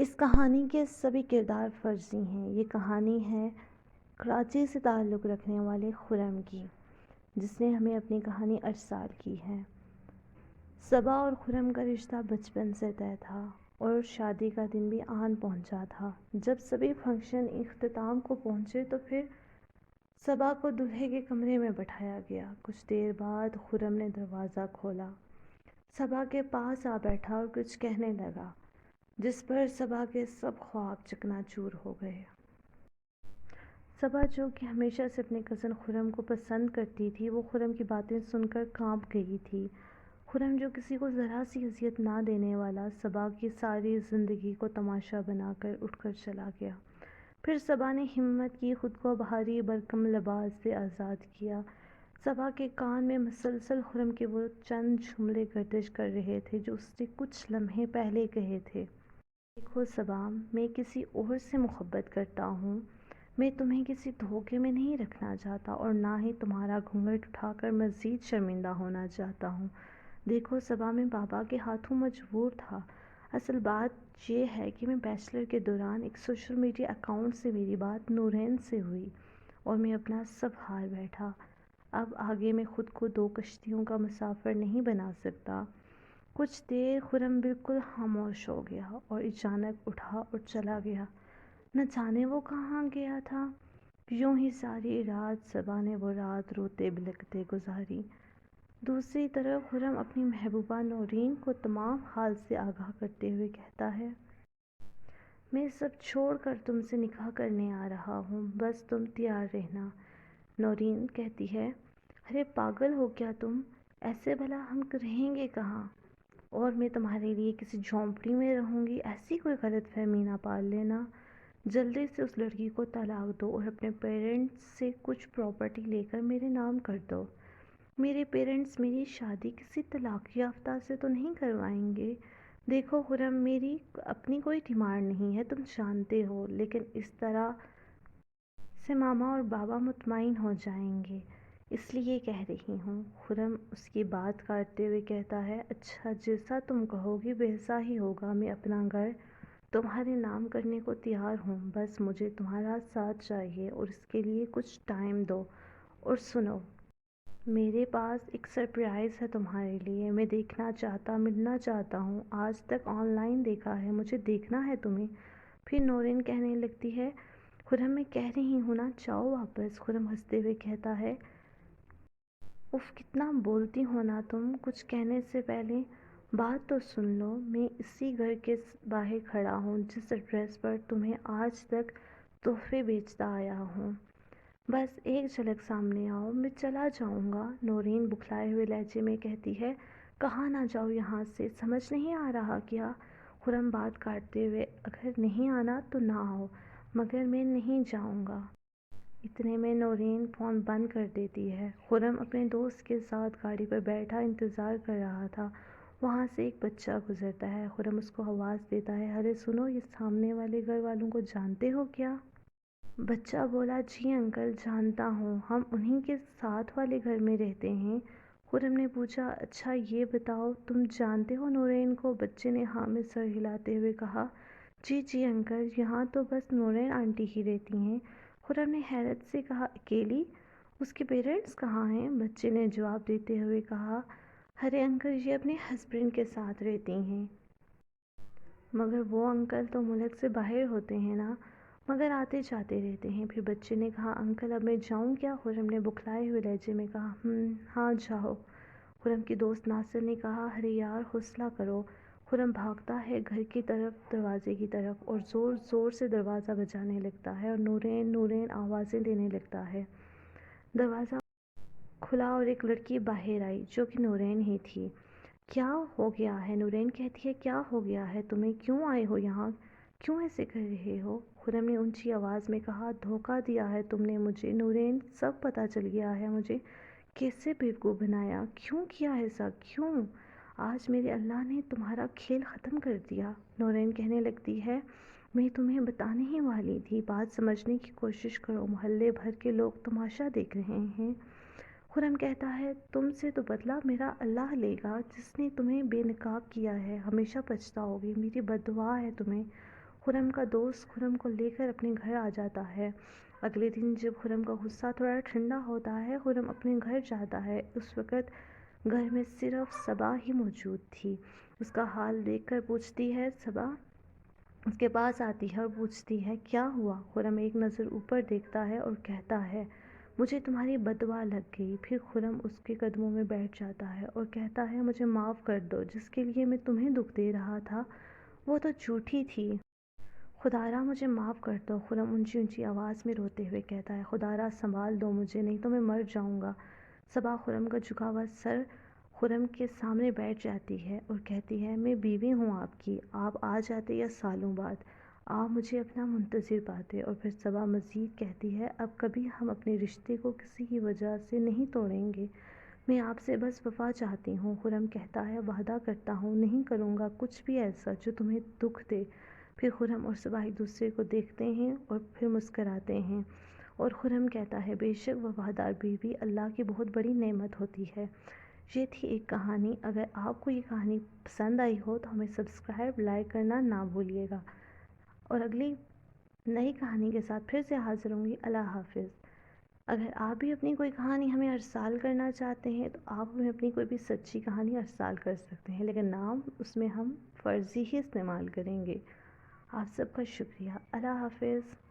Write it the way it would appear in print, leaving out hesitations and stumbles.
اس کہانی کے سبھی کردار فرضی ہیں۔ یہ کہانی ہے کراچی سے تعلق رکھنے والے خرم کی، جس نے ہمیں اپنی کہانی ارسال کی ہے۔ صبا اور خرم کا رشتہ بچپن سے طے تھا اور شادی کا دن بھی آن پہنچا تھا۔ جب سبھی فنکشن اختتام کو پہنچے تو پھر صبا کو دولہے کے کمرے میں بٹھایا گیا۔ کچھ دیر بعد خرم نے دروازہ کھولا، صبا کے پاس آ بیٹھا اور کچھ کہنے لگا، جس پر صبا کے سب خواب چکنا چور ہو گئے۔ صبا، جو کہ ہمیشہ سے اپنے کزن خرم کو پسند کرتی تھی، وہ خرم کی باتیں سن کر کانپ گئی تھی۔ خرم، جو کسی کو ذرا سی اذیت نہ دینے والا، صبا کی ساری زندگی کو تماشا بنا کر اٹھ کر چلا گیا۔ پھر صبا نے ہمت کی، خود کو بھاری بھرکم لباس سے آزاد کیا۔ صبا کے کان میں مسلسل خرم کے وہ چند جملے گردش کر رہے تھے جو اس نے کچھ لمحے پہلے کہے تھے۔ دیکھو صبا، میں کسی اور سے محبت کرتا ہوں۔ میں تمہیں کسی دھوکے میں نہیں رکھنا چاہتا اور نہ ہی تمہارا گھونگھٹ اٹھا کر مزید شرمندہ ہونا چاہتا ہوں۔ دیکھو صبا، میں بابا کے ہاتھوں مجبور تھا۔ اصل بات یہ ہے کہ میں بیچلر کے دوران ایک سوشل میڈیا اکاؤنٹ سے میری بات نورین سے ہوئی اور میں اپنا سب ہار بیٹھا۔ اب آگے میں خود کو دو کشتیوں کا مسافر نہیں بنا سکتا۔ کچھ دیر خرم بالکل خاموش ہو گیا اور اچانک اٹھا اور چلا گیا۔ نہ جانے وہ کہاں گیا تھا۔ یوں ہی ساری رات صبا نے وہ رات روتے بلکتے گزاری۔ دوسری طرف خرم اپنی محبوبہ نورین کو تمام حال سے آگاہ کرتے ہوئے کہتا ہے، میں سب چھوڑ کر تم سے نکاح کرنے آ رہا ہوں، بس تم تیار رہنا۔ نورین کہتی ہے، ارے پاگل ہو کیا تم؟ ایسے بھلا ہم رہیں گے کہاں؟ اور میں تمہارے لیے کسی جھونپڑی میں رہوں گی؟ ایسی کوئی غلط فہمی نہ پال لینا۔ جلدی سے اس لڑکی کو طلاق دو اور اپنے پیرنٹس سے کچھ پراپرٹی لے کر میرے نام کر دو۔ میرے پیرنٹس میری شادی کسی طلاق یافتہ سے تو نہیں کروائیں گے؟ دیکھو خرم، میری اپنی کوئی ڈیمانڈ نہیں ہے، تم جانتے ہو، لیکن اس طرح سے ماما اور بابا مطمئن ہو جائیں گے، اس لیے کہہ رہی ہوں۔ خرم اس کی بات کاٹتے ہوئے کہتا ہے، اچھا، جیسا تم کہو گی ویسا ہی ہوگا۔ میں اپنا گھر تمہارے نام کرنے کو تیار ہوں، بس مجھے تمہارا ساتھ چاہیے اور اس کے لیے کچھ ٹائم دو۔ اور سنو، میرے پاس ایک سرپرائز ہے تمہارے لیے۔ میں دیکھنا چاہتا، ملنا چاہتا ہوں۔ آج تک آن لائن دیکھا ہے، مجھے دیکھنا ہے تمہیں۔ پھر نورین کہنے لگتی ہے، خرم، میں کہہ رہی ہوں نا، جاؤ واپس۔ خرم ہنستے ہوئے کہتا ہے، اف، کتنا بولتی ہو نا تم۔ کچھ کہنے سے پہلے بات تو سن لو۔ میں اسی گھر کے باہر کھڑا ہوں جس ایڈریس پر تمہیں آج تک تحفے بیچتا آیا ہوں۔ بس ایک جھلک سامنے آؤ، میں چلا جاؤں گا۔ نورین بکھلائے ہوئے لہجے میں کہتی ہے، کہاں نہ جاؤ یہاں سے، سمجھ نہیں آ رہا کیا؟ خرم بات کاٹتے ہوئے، اگر نہیں آنا تو نہ آؤ، مگر میں نہیں جاؤں گا۔ اتنے میں نورین فون بند کر دیتی ہے۔ خرم اپنے دوست کے ساتھ گاڑی پر بیٹھا انتظار کر رہا تھا۔ وہاں سے ایک بچہ گزرتا ہے۔ خرم اس کو آواز دیتا ہے، ارے سنو، یہ سامنے والے گھر والوں کو جانتے ہو کیا؟ بچہ بولا، جی انکل، جانتا ہوں، ہم انہی کے ساتھ والے گھر میں رہتے ہیں۔ خرم نے پوچھا، اچھا یہ بتاؤ، تم جانتے ہو نورین کو؟ بچے نے ہاں میں سر ہلاتے ہوئے کہا، جی جی انکل، یہاں تو بس نورین آنٹی ہی رہتی ہیں۔ خرم نے حیرت سے کہا، اکیلی؟ اس کے پیرنٹس کہاں ہیں؟ بچے نے جواب دیتے ہوئے کہا، ارے انکل، یہ اپنے ہسبینڈ کے ساتھ رہتی ہیں۔ مگر وہ انکل تو ملک سے باہر ہوتے ہیں نا، مگر آتے جاتے رہتے ہیں۔ پھر بچے نے کہا، انکل اب میں جاؤں کیا؟ خرم نے بکھلائے ہوئے لہجے میں کہا، ہاں جاؤ۔ خرم کی دوست ناصر نے کہا، ارے یار، حوصلہ کرو۔ خرم بھاگتا ہے گھر کی طرف، دروازے کی طرف، اور زور زور سے دروازہ بجانے لگتا ہے اور نورین نورین آوازیں دینے لگتا ہے۔ دروازہ کھلا اور ایک لڑکی باہر آئی جو کہ نورین ہی تھی۔ کیا ہو گیا ہے؟ نورین کہتی ہے، کیا ہو گیا ہے تمہیں؟ کیوں آئے ہو یہاں؟ کیوں ایسے کر رہے ہو؟ خرم نے اونچی آواز میں کہا، دھوکہ دیا ہے تم نے مجھے نورین، سب پتہ چل گیا ہے مجھے۔ کیسے بیوقوف بنایا؟ کیوں کیا ایسا؟ کیوں؟ آج میرے اللہ نے تمہارا کھیل ختم کر دیا۔ نورین کہنے لگتی ہے، میں تمہیں بتانے ہی والی تھی، بات سمجھنے کی کوشش کرو، محلے بھر کے لوگ تماشا دیکھ رہے ہیں۔ خرم کہتا ہے، تم سے تو بدلہ میرا اللہ لے گا، جس نے تمہیں بے نقاب کیا ہے، ہمیشہ پچھتاؤ گی، میری بد دعا ہے تمہیں۔ خرم کا دوست خرم کو لے کر اپنے گھر آ جاتا ہے۔ اگلے دن جب خرم کا غصہ تھوڑا ٹھنڈا ہوتا ہے، خرم اپنے گھر جاتا ہے۔ اس وقت گھر میں صرف صبا ہی موجود تھی۔ اس کا حال دیکھ کر پوچھتی ہے، صبا اس کے پاس آتی ہے اور پوچھتی ہے کیا ہوا؟ خرم ایک نظر اوپر دیکھتا ہے اور کہتا ہے مجھے تمہاری بددعا لگ گئی۔ پھر خرم اس کے قدموں میں بیٹھ جاتا ہے اور کہتا ہے مجھے معاف کر دو، جس کے لیے میں تمہیں دکھ دے رہا تھا وہ تو جھوٹی تھی۔ خدارا مجھے معاف کر دو، خرم اونچی اونچی آواز میں روتے ہوئے کہتا ہے۔ خدارا سنبھال دو مجھے، نہیں تو میں مر جاؤں گا۔ صبا خرم کا جھکا ہوا سر خرم کے سامنے بیٹھ جاتی ہے اور کہتی ہے میں بیوی ہوں آپ کی، آپ آ جاتے یا سالوں بعد آپ مجھے اپنا منتظر پاتے۔ اور پھر صبا مزید کہتی ہے اب کبھی ہم اپنے رشتے کو کسی کی وجہ سے نہیں توڑیں گے، میں آپ سے بس وفا چاہتی ہوں۔ خرم کہتا ہے وعدہ کرتا ہوں نہیں کروں گا کچھ بھی ایسا جو تمہیں دکھ دے۔ پھر خرم اور صبا ایک دوسرے کو دیکھتے ہیں اور پھر مسکراتے ہیں اور خرم کہتا ہے بے شک وفادار بیوی اللہ کی بہت بڑی نعمت ہوتی ہے۔ یہ تھی ایک کہانی۔ اگر آپ کو یہ کہانی پسند آئی ہو تو ہمیں سبسکرائب لائک کرنا نہ بھولیے گا، اور اگلی نئی کہانی کے ساتھ پھر سے حاضر ہوں گی۔ اللہ حافظ۔ اگر آپ بھی اپنی کوئی کہانی ہمیں ارسال کرنا چاہتے ہیں تو آپ ہمیں اپنی کوئی بھی سچی کہانی ارسال کر سکتے ہیں، لیکن نام اس میں ہم فرضی ہی استعمال کریں گے۔ آپ سب کا شکریہ۔ اللہ حافظ۔